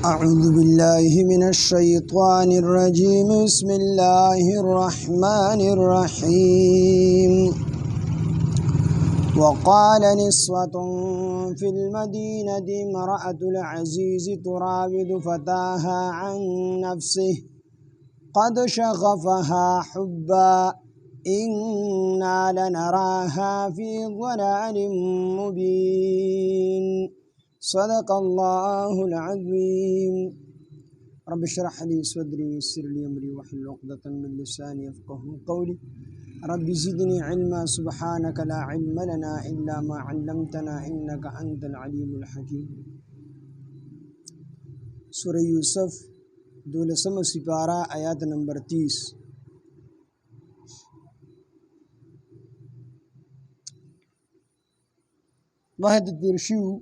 أعوذ بالله من الشيطان الرجيم بسم الله الرحمن الرحيم وقال نسوة في المدينة امرأة العزيز تراود فتاها عن نفسه قد شغفها حبا إنا لنراها في ضلال مبين صدق الله العظيم رب اشرح لي صدري ويسر لي أمري واحلل عقدة من لساني يفقهوا قولي رب زدني علما سبحانك لا علم لنا إلا ما علمتنا إنك أنت العليم الحكيم سورة یوسف 12 سپارہ آیات نمبر 30 واحد تیرشیو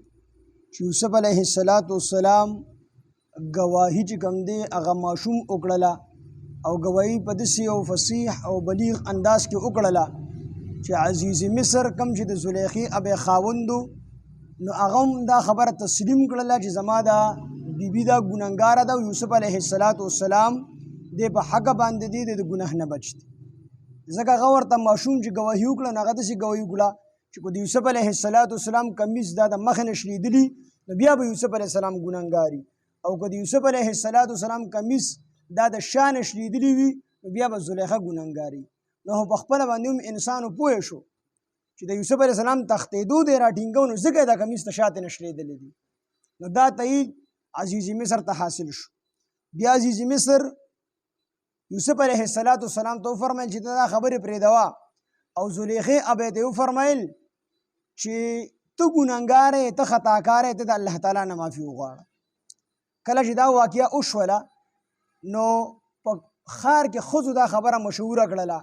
یوسف علیہ السلام گواہی چې کوم دی هغه ماشوم وکړله او گواہی په داسې یو فصیح او بلیغ انداز کې وکړله چې عزیز مصر کم چې د زلیخې ابی خاوندو نو هغه هم دا خبره تسلیم کړله چې زما دا بیبي دا ګنهګاره ده او یوسف علیه السلام دی په حق باندې دی د ګناه نه بچ دی ځکه هغه ورته ماشوم چې گواهي وکړه نو هغه داسې گواهي وکړه چې کو د یوسف علیه السلام کمیس دا د مخ نه شلیدلي نو بیا به یوسف علیه السلام ګنهګاري او که د یوسف علیه السلام کمیس دا د شا نه شلیدلي وي نو بیا به زلیخه ګنهګاري نو په خپله باندې هم انسان پوه شو چې د یوسف علیه السلام تښتېدو دی راټینګو نو ځکه یې دا کمیس د شاته نه شلیدلی دي نو دا تایید عزیز مصر ته حاصل شو بیا عزیز مصر یوسف علیه السلام ته وفرمیل چې ته دا خبرې پرېږدوه او زلیخې ابی ته وفرمیل چې ته ګنهګار یې ته خطاکار یې ته د الله تعالی نه معافي وغواړه کله چې دا واقعه وشوله نو په ښار کې ښځو دا خبره مشهوره کړله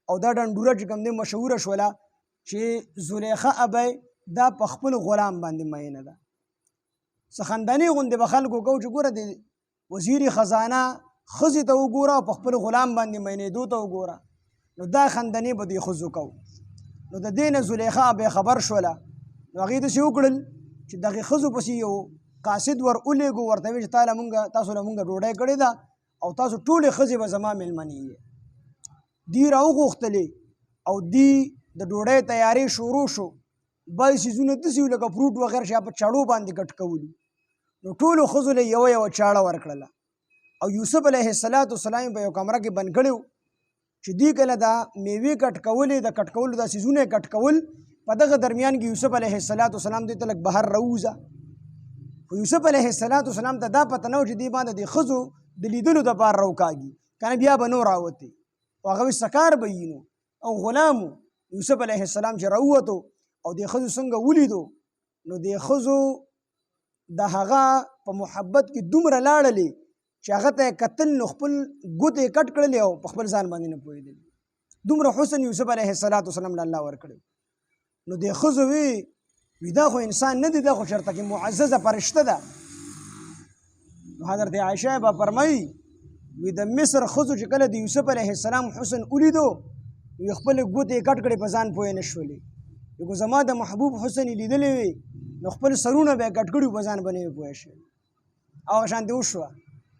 او دا ډنډوره چې کوم دی مشهوره شوله چې زلیخه ابی دا په خپل غلام باندې مینه ده څه خندنې غوندې به خلکو کو چې ګوره د وزیر خزانه ښځې ته وګوره او په خپل غلام باندې مینېدو ته وګوره نو دا خندنې به دوی ښځو کو نو د دې نه زلیخه ابی خبر شوله نو هغې داسې وکړل چې دغې ښځو پسې یو قاصد ور ولېږو ورته ویل چې تاسو له مونږ ډوډۍ کړې ده او تاسو ټولې ښځې به زما مېلمنې یې دوی راوغوښتلې او دوی د ډوډۍ تیارې شروع شو بعضې څیزونه داسې وو لکه فروټ وغیره چې په چړو باندې کټ کولي نو ټولو ښځو له یوه چاړه ورکړله او یوسف علیه السلام په یو کمره کې بند کړی چې دوی کله دا میوې کټ کولې د کټ کولو دا څیزونه یې کټ کول په دغه درمیان کې یوسف علیه السلام دوی ته لږ بهر راووځه خو یوسف علیه السلام ته دا پته نه و چې دوی باندې د ښځو د لیدلو دپاره راوکاږي که نه بیا به نو راوتې او هغه وایي سکار به یي نو او غلام یوسف علیه السلام چې راووتو او د ښځو څنګه ولیدو نو د ښځو د هغه په محبت کې دومره لاړلې چې هغه ته یې کتل نو خپل ګوتې کټ کړلې او په خپل ځان باندې نه پوهېدلې دومره حسن یوسف علیه السلام له الله ورکړی نو د ښځو وی دا خو انسان نه دی دا خو چېرته کې معززه فرشته ده نو حضرت عایشه به فرمایي وی د مصر ښځو چې کله د یوسف علیه السلام حسن ولیدو وی خپلې ګوتې یې کټ کړې په ځان پوهې نه شولې که زما د محبوب حسن یې لیدلی وي نو خپل سرونه به یې کټ کړي په ځان به نه وي پوه شوي او هغه شانتې وشوه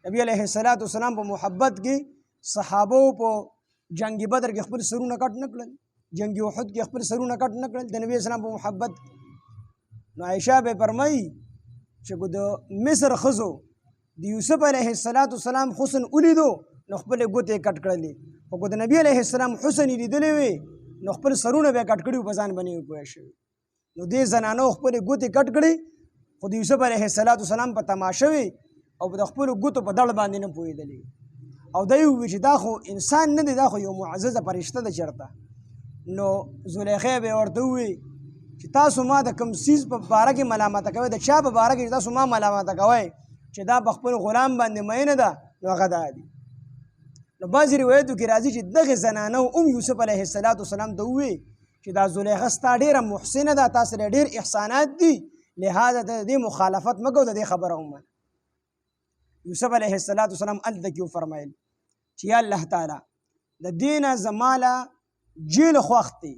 نبي علیه السلام په محبت کې صحابو په جنگ بدر کې خپل سرونه کټ نه کړل جنگ احد کې خپل سرونه کټ نه کړل د نبي اسلام په محبت نو عایشه به فرمایي چې د مصر ښځو د یوسف علیه السلام حسن ولیدو نو خپلې ګوتې کټ کړلې خو که د نبي علیه السلام حسن یې لیدلی وي نو خپل سرونه به یې کټ کړي په ځان به نه وي پوه شوي نو دې زنانو خپلې ګوتې کټ کړې خو د یوسف علیه السلام په تماشه وي او د خپلو ګوتو په دړ باندې نه پوهېدلې او دی وویل چې دا خو انسان نه دی دا خو یو معززه فرشته ده چېرته نو زلیخې به یې ورته وویل چې تاسو ما د کوم څیز په باره کې ملامته کوئ د چا په باره کې چې تاسو ما ملامته کوئ چې دا په خپل غلام باندې مینه ده نو هغه دا دي نو بعضې روایتو کې راځي چې دغې زنانو هم یوسف علیه السلام ته وویل چې دا زلیخه ستا ډېره محسنه ده تا سره ډېر احسانات دي لهذا د دې مخالفت مه کوه د دې خبره ومنه یوسف علیه السلام هلته کې وفرمیل چې یا الله تعالی د دې نه زما له جیل خوښ دی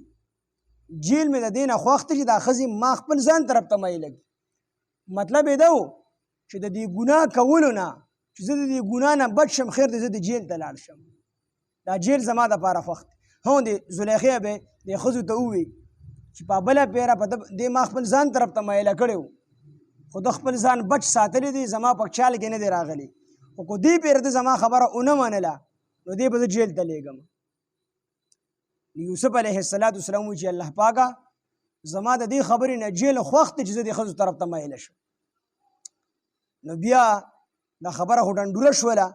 جیل مې د دې نه خوښ دی چې دا ښځې ما خپل ځان طرف ته میله کړي مطلب یې دا و چې چې د دې ګناه کولو نه چې زه د دې ګناه نه بچ شم خیر دی زه د جیل ته لاړ شم دا جیل زما دپاره خوښ دی هو د زلیخې به د ښځو ته ووي چې په بله پیره په دې ما خپل ځان طرف ته میله کړی و خو د خپل ځان بچ ساتلی دی زما په چال کې نه دی راغلی خو که دې پیره د زما خبره ونه منله نو دې به زه جیل ته لیږم یوسف علیه السلام وایي چې الله پاکه زما د دې خبرې نه جیل خوښ دی چې زه د ښځو طرف ته میله شم نو بیا دا خبره خو ډنډوره شوله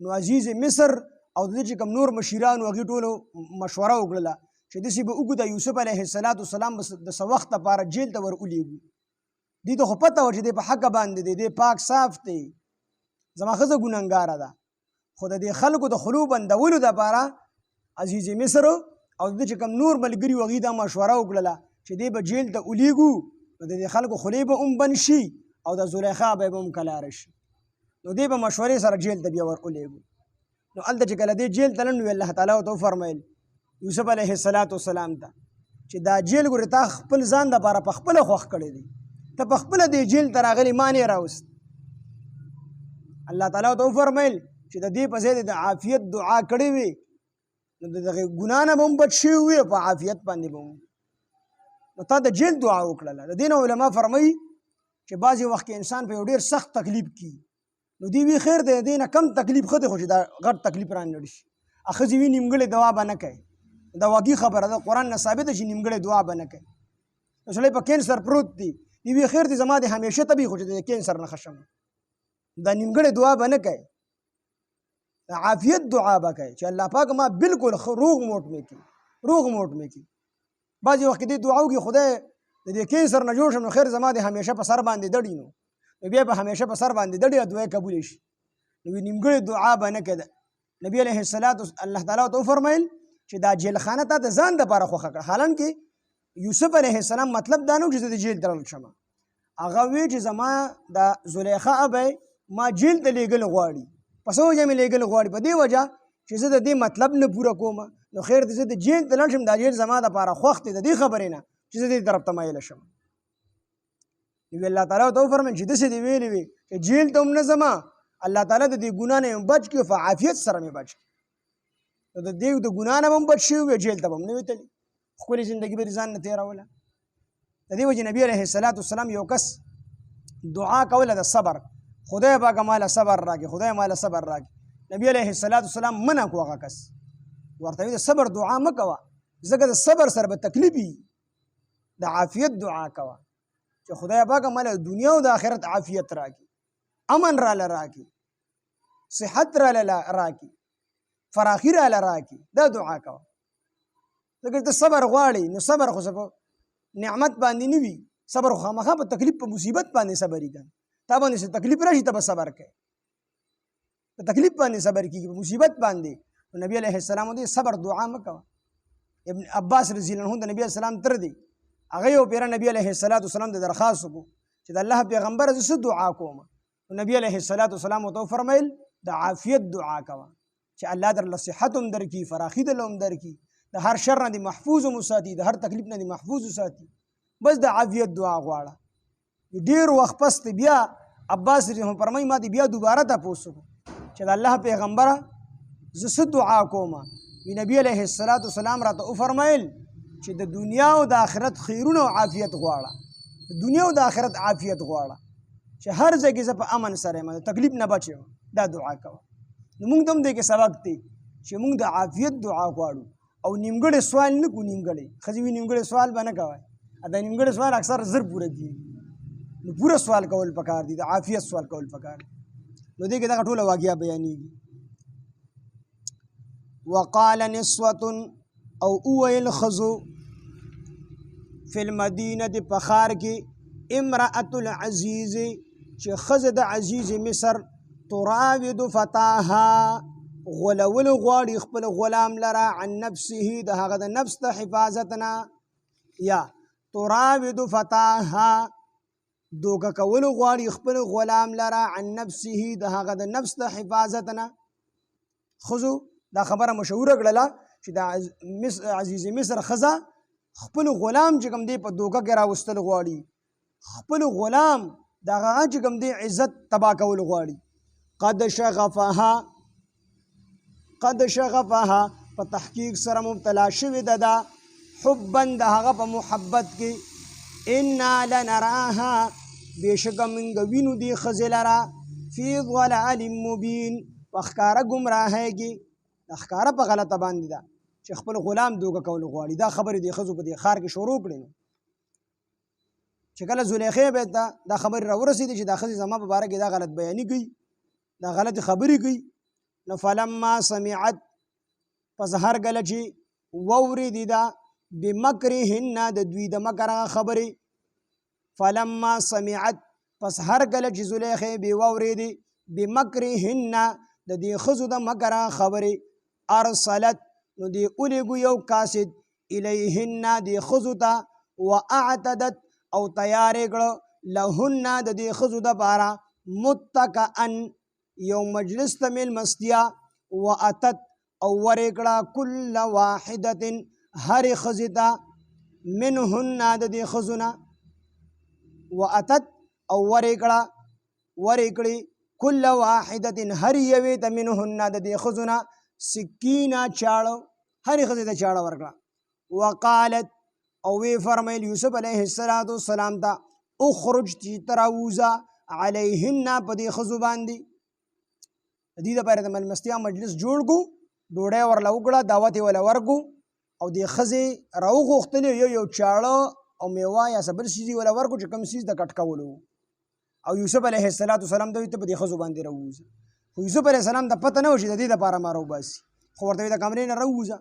نو عزیز مصر او د دې چې کوم نور مشیرانو هغې ټولو مشوره وکړله چې داسې به وکړو د یوسف علیه السلام د څه وخت لپاره جیل ته ور ولیږو دې ته خو پته وه چې دی په حقه باندې دی دی پاک صاف دی زما ښځه ګنهګاره ده خو د دې خلکو د خلو بندولو دپاره عزیز مصر او د دې چې کوم نور ملګري وو هغوی دا مشوره وکړله چې دی به جیل ته ولیږو نو د دې خلکو خولې به هم بند شي او د زلیخا به هم کلاره شي نو دی به مشورې سره جیل ته بیا ور ولیږو نو هلته چې کله دی جیل ته لاړ نو الله تعالی ورته وفرمیل یوسف علیه السلام ته چې دا جیل ګورې تا خپل ځان دپاره په خپله خوښ کړی دی ته په خپله دې جیل ته راغلی ما نه یې راوست الله تعالی ورته وفرمیل چې د دې په ځای د عافیت دعا کړې وي نو د دغې ګناه نه به هم بچ شوي وي او په عافیت باندې به نو تا د جیل دعا وکړله د دې نه علما فرمایي چې بعضې وخت کې انسان په یو ډېر سخت تکلیف کي نو دی وی خیر دی دې نه کم تکلیف ښه دی خو چې دا غټ تکلیف رانړي شي ښځې وي نیمګړې دعا به نه کوي دا واقعي خبره ده قرآن نه ثابته چې نیمګړې دعا به نه کوي نو سړی په کینسر پروت دی دی وی خیر دی زما د همیشه طبي خو چې د کینسر نه ښه شم دا نیمګړې دعا به نه کوي د عافیت دعا به کوي چې الله پاک ما بالکل روغ موټ مې کړي بعضې وخت کې دې دعا وکړي خدای د دې کینسر نه جوړ شم نو خیر زما د همیشه په سر باندې دړي نو بیا به همیشه په سر باندې دړي او دعا قبول شي نو نیمګړې دعا به نه کوي نبی علیه السلام الله تعالی ته وفرمیل چې دا جیل خانه تا د ځان دپاره خوښه کړه حالانکه یوسف علیه السلام مطلب دا نه و چې زه د جیل ته لاړ شم هغه وی چې زما د زلیخا ابی ما جیل ته لیږل غواړي په څه وجه مې لیږل غواړي په دې وجه چې زه د دې مطلب نه پوره کوم نو خیر دی زه د جیل ته لاړ شم دا جیل زما دپاره خوښ دی د دې خبرې نه چې زه دې طرف ته میله شم نو الله تعالی ورته وفرمیل چې داسې دې ویلې وي چې جیل ته هم نه ځمه الله تعالی د دې ګناه نه بچ کړي په عافیت سره مې بچ کړي نو د دې د ګناه نه به هم بچ شوي وي جیل ته به هم نه وي تللي ښکلې زندګي به ځان نه تېروله د دې وجې نبي علیه السلام یو کس دعا کوله د صبر خدای پاکه ماله صبر راکړي خدای ماله صبر راکړي نبي علیه السلام منع کړو هغه کس ورته وایي د صبر دعا مه کوه ځکه د صبر سره به تکلیف وي د عافیت دعا کوه چې خدای پاکه ماله دنیا او د آخرت عافیت راکړي امن راله راکړي صحت راله راکړي فراخي راله راکړي دا دعا کوه ځکه ته صبر غواړې نو صبر خو په نعمت باندې نه وي صبر خو خامخا په تکلیف په مصیبت باندې صبر یې کوي تا باندې چې تکلیف راشي ته به صبر کوي په تکلیف باندې صبر کېږي په مصیبت باندې نو نبي علیه السلام دې صبر دعا مه کوه ابن عباس رضی الله عنه د نبي السلام تر دی هغه یو پیره نبی علیه السلام د درخواست وکړو چې د الله پیغمبر زه څه دعا کوم نو نبی علیه السلام ورته وفرمیل د عافیت دعا کوه چې الله درله صحت هم درکړي فراخي درله هم درکړي د هر شر نه دې محفوظ هم وساتي د هر تکلیف نه دې محفوظ وساتي بس د عافیت دعا غواړه ډېر وخت پس بیا عباس فرمایي ما دې بیا دوباره تپوس وکړو چې د الله پیغمبره زه څه دعا کوم وی نبی علیه السلام راته وفرمیل چې د دنیا او د آخرت خیرونه او عافیت غواړه د دنیا او د آخرت عافیت غواړه چې هر ځای کې زه په امن سره یم د تکلیف نه بچ یم دا دعا کوه نو موږ ته هم دې کې سبق دی چې موږ د عافیت دعا غواړو او نیمګړی سوال نه کوو نیمګړی ښځې وي نیمګړی سوال به نه کوئ دا نیمګړی سوال اکثر زر پوره کېږي نو پوره سوال کول پکار دي د عافیت سوال کول پکار دي نو دې کې دغه ټوله واقعه بیانېږي وقال نسوة او اویل خزو فی المدینه په ښار کې امرأة العزیز چې ښځه د عزیز مصر تراود فتاها غلول غواړي خپل غلام لره عن نفسه د هغه د نفس ته حفاظتنا یا تراود فتاها دوکه کول غواړي خپل غلام لره عن نفسه د هغه د نفس ته حفاظتنا ښځو دا خبره مشهوره کړله چې د عزیز مصر ښځه خپل غلام چې کوم دی په دوکه کې راوستل غواړي خپل غلام د هغه چې کوم دی عزت تباه کول غواړي. قد شغفها په تحقیق سره مبتلا شوې ده دا حبا د هغه په محبت کې. انا لنراها بېشکه موږ وینو دې ښځې لره فی ضلال مبین په ښکاره ګمراهۍ کې، د ښکاره په غلطه باندې ده چې خپل غلام دوکه کول غواړي. دا خبرې د ښځو په دې ښار کې شروع کړې نو چې کله زلیخې بیت ته دا خبرې راورسېدې چې دا ښځې زما په باره کې دا غلط بیاني کوي، دا غلطې خبرې کوي. نو فلما سمعت پس هر کله چې واورېدې ده بمکرهن د دوی د مکر هغه خبرې. فلما سمعت پس هر کله چې زلیخې بې واورېدې بمکرهن د دې ښځو د مکر هغه خبرې ارسلت نو دې اولېږو یو کاسد الیهن دې ښځو ته واعتدت او تیارې کړه لهن د دې ښځو دپاره متکئن یو مجلس ته میلمستیا واتت او ورې کړه کل واحدة هرې ښځې ته منهن د دې ښځو نه واتت او ورې کړې کل واحدة هرې یوې ته منهن د دې ښځو نه سکینه چاړه هرې ښځې ته چاړه ورکړه. وقالت او وی فرمیل یوسف علیه السلام ته اخرج چې ته راووځه علیهن په دې ښځو باندې. د دې دپاره د مېلمستیا مجلس جوړ کړو، ډوډۍ ورله وکړه، دعوت یې وله ورکړو او دې ښځې راوغوښتلې یو چاړه او میوه یا څه بل څیز یې وله ورکړو چې کوم څیز د کټ کولو او یوسف علیه السلام ته وایي ته په دې ښځو باندې راووځه. خو یوسف علیه السلام ته پته نه و چې د دې دپاره ما راوباسي، خو ورته وایي د کمرې نه راووځه.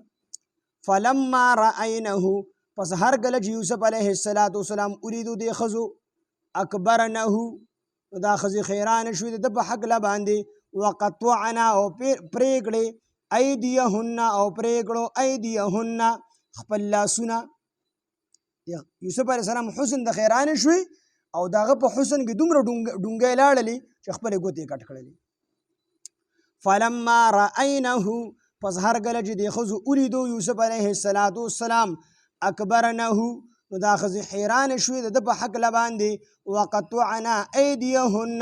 فلما رأینه پس هر کله چې یوسف علیه السلام ولیدو دې ښځو اکبرنه نو دا ښځې خیرانه شوې د ده په هکله باندې وقطعنا او پرې کړې ایدیهن او پرې کړو ایدیهن خپل لاسونه. یوسف علیه السلام حسن د خیرانه شوې او د هغه په حسن کې دومره ډونګۍ لاړلې چې خپلې ګوتې کټ کړلې. فلما رأینه پس هر کله چې دې ښځو ولیدو یوسف علیه السلام اکبرنه نو دا ښځې حیرانې شوې د ده په هکله باندې وقطعنا ایدیهن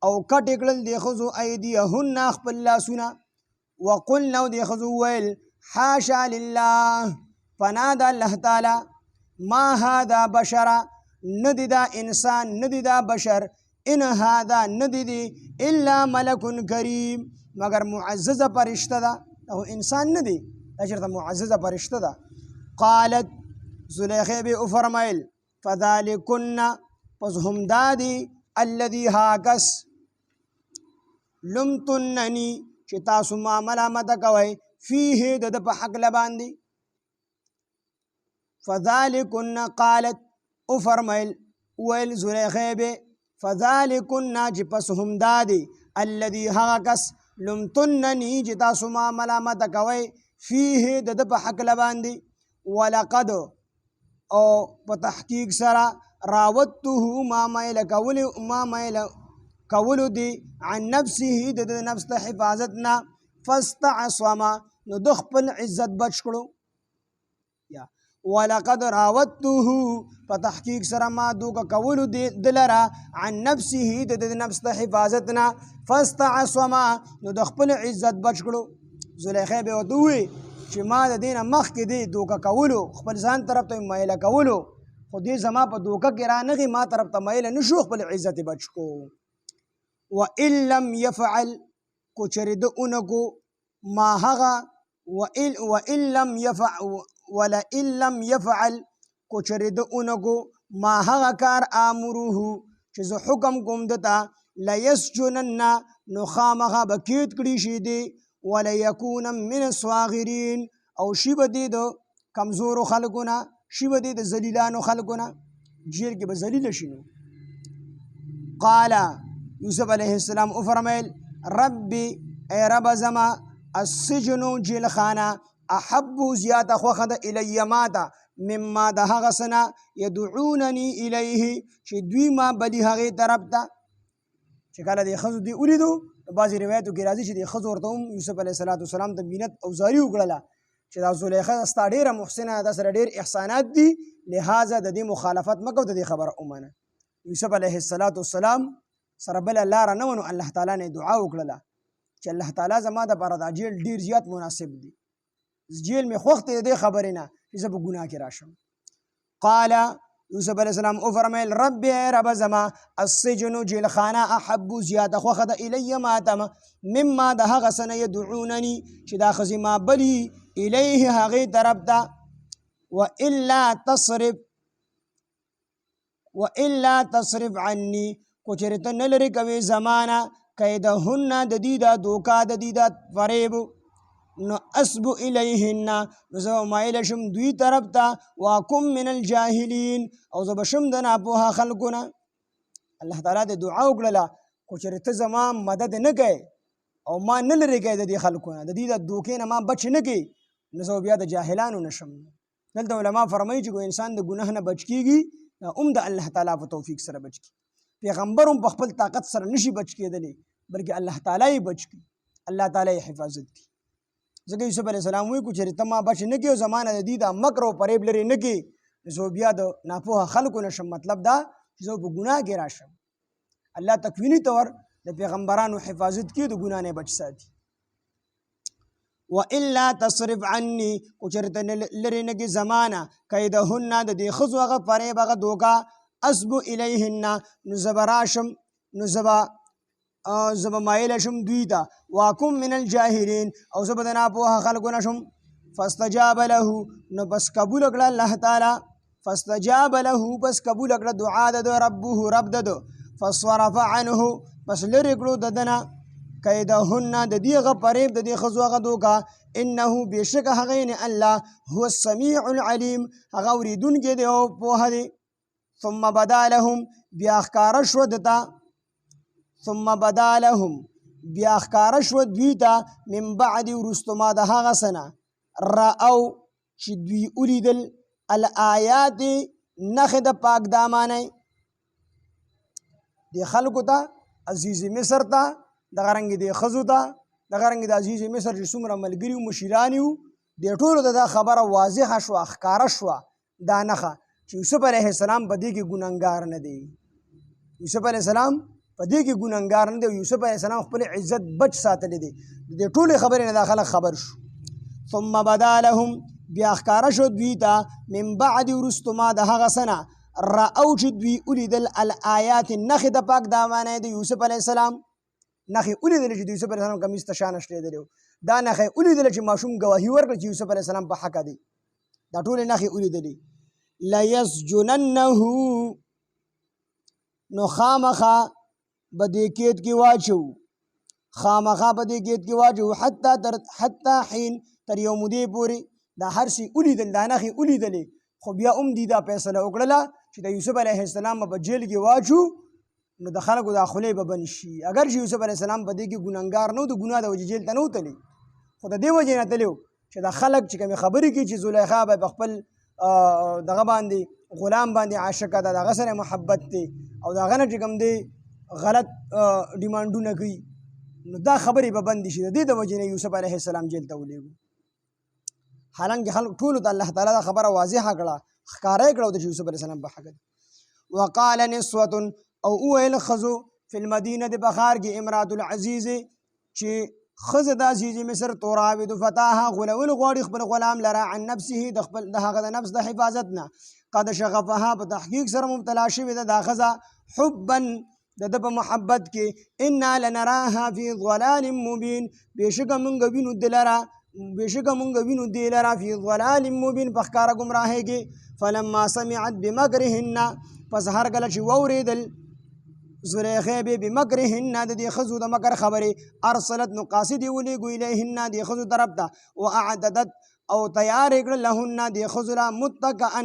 او کټې کړل دې ښځو ایدیهن خپل لاسونه. وقلنا او دې ښځو وویل حاشا لله پناه د الله تعالی ما هذا بشره نه دی دا انسان نه دی دا بشر ان هذا نه دی الا ملک کریم مگر معززه فرشته ده او انسان نه دی دا چېرته معززه فرشته ده. قالت زلیخې به وفرمیل فذلکن پس همدا دی الذي هاکس لمتنني چې تاسو ما ملامته کوئ فیه د ده په هکله باندې. فذلکن قالت وفرمیل ویل زلیخې به فذلکن چې پس همدا دی الذي هغه کس لمتنني چې تاسو ما ملامته کوئ فیه د ده په هکله باندې. ولقد او په تحقیق سره راودته ما میل کولو دی عن نفسه د نفس ته حفاظت نه فاستعصم نو د خپل عزت بچ کړو. یا ولقد راودته په تحقیق سره ما دوکه کولو دی دلره عن نفسه د نفس ته حفاظت نه فاستعصم نو د خپل عزت بچ کړو. زلیخې به ورته ووایي چې ما د دې نه مخکې دی دوکه کولو خپل ځان طرف ته میله کولو خو دې زما په دوکه کې رانغی ما طرف ته میله نه شو خپل عزت بچ کو. وإن لم يفعل کو چرې ده اونکو ما هغه ولئن لم يفعل کو چرې ده اونکو ما هغه کار آمروه چې زه حکم کوم دته لیسجنن نو خامخا به کیټ کړي شي دی ولیکون من الصاغرین او شي به دی د کمزورو خلکو نه شي به دی د ذلیلانو خلکو نه جیل کې به ذلیله شي. نو قال یوسف علیه السلام وفرمیل ربی ای رب زما السجن جیل خانه احب زیاته خوښه ده الی ماته مما د هغه څه نه یدعونني الیه چې دوی ما بلي هغې طرف ته. چې کله دې ښځو دې ولیدو بعضې روایتو کې راځي چې دې ښځو ورته هم یوسف علیه السلام ته مینت او زاري وکړله چې دا زلیخه ستا ډېره محسنه دا سره ډېر احسانات دي لہذا د دې مخالفت مه کوه د دې خبره ومنه. یوسف علیه السلام سره بله لاره نه ونو الله تعالی نه دعا وکړله چې الله تعالی زما دپاره دا جیل ډېر زیات مناسب دی جیل مې خوښ دی د دې خبرې نه چې زه په ګناه کې راشم قال یوسف علیه السلام وفرمیل رب رب زما السجن جیل خانه احب زیاته خوښه ده الی ما ته مما د هغه څه نه یدعونني چې دا ښځې ما بلي الیه هغې طرف ته وإلا تصرف عني کو چېرې ته نه لرې کوې زمانه کیدهن د دې دا دوکا د دې دا فریب نو اسب الیهن نو زه مایله شم دوی طرف ته واکم من الجاهلین او زه به شم د ناپوهه خلکو نه الله تعالی د دعا وکړله خو چېرې ته زما مدد نه کوې او ما نه لرې کوې د دې خلکو نه د دې د دوکې نه ما بچ نه کوې نو زه بیا د جاهلانو نه شم دلته علما فرمایي چې انسان د ګناه نه بچ کېږي دا د الله تعالی په توفیق سره بچ کړي پیغمبر هم په خپل طاقت سره نشي بچ کېدلی بلکې الله تعالی یې بچ کړي الله تعالی یې حفاظت کړي ځکه یوسف علیه السلام وایي کو چېرې ته ما بچ نه کړې او زما نه د دې دا مکر او فریب لرې نه کړې زه بیا د ناپوهه خلکو نه شم مطلب دا چې زه په ګناه کې راشم الله تکویني طور د پیغمبرانو حفاظت کړي د ګناه نه بچ ساتي وإلا تصرف عني کو چېرې ته لرې نه کړې زمانه کیدهن د دې ښځو هغه فریب هغه دوکا اسب الیهن نو زه به راشم نو زه به مایله شم دوی ته واکم من الجاهلین او زه به د ناپوهه خلکو نه شم فاستجاب له نو بس قبول کړه الله تعالی فاستجاب له بس قبول کړه دعا د ربه رب د فصرف عنه بس لرې کړو د ده نه کیدهن د دې هغه فریب د دې ښځو هغه دوکا انه بېشکه هغه یعنې الله هو السمیع العلیم هغه اورېدونکی دی او پوهه دی ثم بدا لهم بیا ښکاره شوه دته ثم بدا لهم بیا ښکاره شوه دوی ته من بعد وروستو ما د هغه څه نه رأو چې دوی ولیدل الآیات نښې د پاک دامانۍ دې خلکو ته عزیز مصر ته دغه رنګې دې ښځو ته دغه رنګې د عزیز مصر چې څومره ملګري وو مشیران وو دې ټولو ته دا خبره واضحه شوه ښکاره شوه دا نښه چې یوسف علیه السلام په دې کې ګنهګار نه دی یوسف علیه السلام په دې کې ګنهګار نه دی او یوسف علیه السلام خپل عزت بچ ساتلی دی د دې ټولې خبرې نه دا خلک خبر شو ثم بدا لهم بیا ښکاره شو دوی ته من بعد وروستو ما د هغه څه نه رأو چې دوی ولیدل الآیات نښې د پاک دامانۍ د یوسف علیه السلام نښې ولیدلې چې د یوسف علیه السلام کمیس ته شا نښلېدلی دا نښې ولیدله چې ماشوم ګواهي ورکړه چې یوسف علیه السلام په حقه دی دا ټولې نښې ولیدلې لیسجننه نو خامخا به دې قید کې واچو خامخا به دې قید کې واچو حتی حین تر یو مودې پورې دا هر شي ولیدل دا نښې ولیدلې خو بیا هم دي دا فیصله وکړله چې د یوسف علیه السلام به جیل کې واچو نو د خلکو دا خولې به بند شي اگر چې یوسف علیه السلام په دې کې ګنهګار نه و د ګناه د وجې جیل ته نه و تللی خو د دې وجې نه تللی و چې دا خلک چې کومې خبرې کوي چې زلیخا به په خپل دغه باندې غلام باندې عاشقه ده د هغه سره محبت دی او د هغه نه چې کوم دی غلط ډیمانډونه کوي نو دا خبرې به بندې شي د دې د وجې نه یوسف علیه السلام جیل ته ولېږو حالانکه خلک ټولو ته الله تعالی دا خبره واضحه کړه ښکاره یې کړه د یوسف علیه السلام په حق وقال نسوة او وویل ښځو فی المدینه د بخار کې امرات العزیز چې ښځه د عزیز مصر تراود فتاها غولول غواړي خپل غلام لره عن نفسه د هغه د نفس د حفاظت نه قد شغفها په تحقیق سره مبتلا شوې ده دا ښځه حبا د ده په محبت کې انا لنراها فی ضلال مبین بېشکه مونږ وینو دې لره فی ضلال مبین په ښکاره ګمراهۍ کې فلما سمعت بمکرهن پس هر کله چې واورېدل زلیخا به بمکرهن د دې ښځو د مکر خبرې ارسلت نو قاصدې ولېږو الیهن دې ښځو طرف ته واعددت او تیار یې کړه لهن دې ښځو له متکئا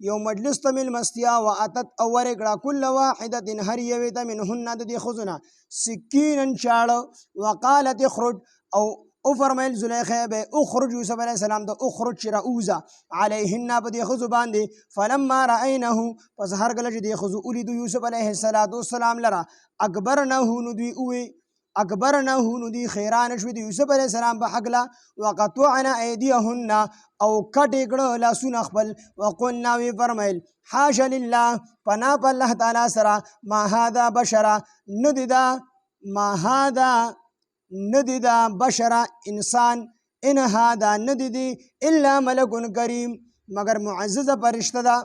یو مجلس ته مېلمستیا واتت او ورې کړه کل واحدة هر یوې ته منهن د دې ښځو نه سکینا چاړه وقالت اخرج او فرمایل زلیخا به اخرج یوسف علیه السلام ته اخرج چې راوځه علیهن په دې ښځو باندې فلما رأینه پس هر کله چې دې ښځو ولیدو یوسف علیه السلام لره اکبرنه نو دوی ووی اکبرنه نو دی خیران شو د یوسف علیه السلام په حق لا وقطعنا ایدیهن او کټ کړه لاسونه خپل وقلنا وی فرمایل حاش لله پنا په الله تعالی سره ما هذا بشرا نددا ما هذا نددا بشرا انسان ان هذا نددی الا ملک کریم مگر معزز فرشتہ دا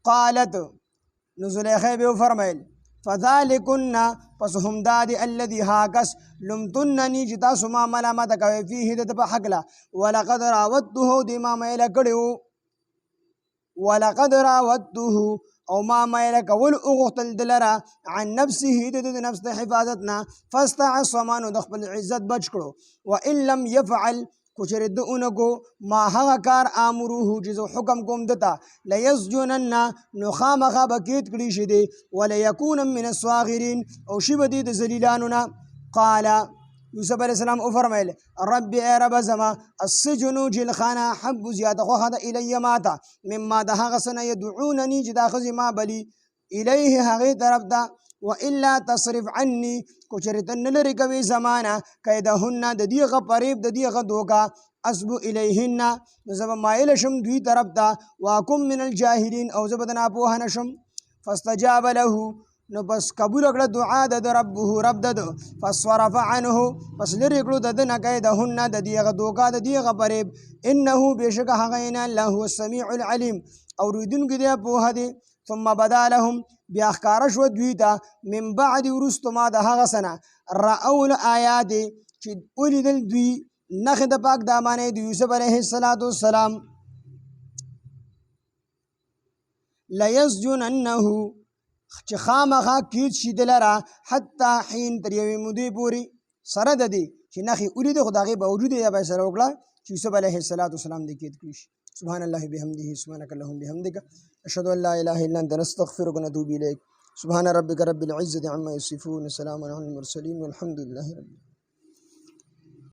قالت نو زلیخا به فرمایل فذلكن پس هم دادی الذي هاکس لمتننی چې تاسو ما ملامت کوي فيه د په حق لا ولقد راودته دی ما میل کړو ولقد راودته او ما میل کول اوغتل دلرا عن نفسه د نفس د حفاظتنا فاستعصم نو د خپل عزت بچ کړو وان لم يفعل کچر دونکو ما هغه کار امروه چې حکم کوم دتا ليسجنن نو خامخه بکیت کړي شه دي وليكون من الصاغرين او شی بدی د ذلیلانو نه قال یوسف علیہ السلام او فرمایل رب ای رب زما السجن جلخانه حب زیاده خو هذا الی ماتا مما ده هغه سنه يدعونني چې دا خزي ما بلی الیه هغه طرف دا والا تصرف عني کچرتن لری کوي زمانہ کیدهن د دیغه پریب د دیغه دوکا اسب الیهن زب مایل شم دوی طرف دا واکم من الجاهلین او زبدنا په نشم فاستجاب له نو بس قبول کړه دعا د ربه رب د فصرف عنه پس لری کړه د نه کیدهن د دیغه دوکا د دیغه پریب انه بشک هغه نه الله هو السميع العليم او ریدون کې دی په هدي ثم بدا لهم بیا ښکاره شو دوی ته من بعد وروسته ما د هغه سنه رأول آیات چې ولیدل دوی نښې د پاک دامانې د یوسف علیه السلام لیسجننه چې خامخا کیت شي دلره حتی حین تر یوې مودې پورې سره د دې چې نښې ولیدې خو د هغې باوجود یې فیصله وکړه چې یوسف علیه السلام د کیت کړي شي سبحان الله بحمده سبحانك اللهم بحمدك أشهد أن لا إله إلا أنت نستغفرك ونتوب إليك سبحان ربك رب العزة عما يصفون سلام على المرسلين والحمد لله رب العالمين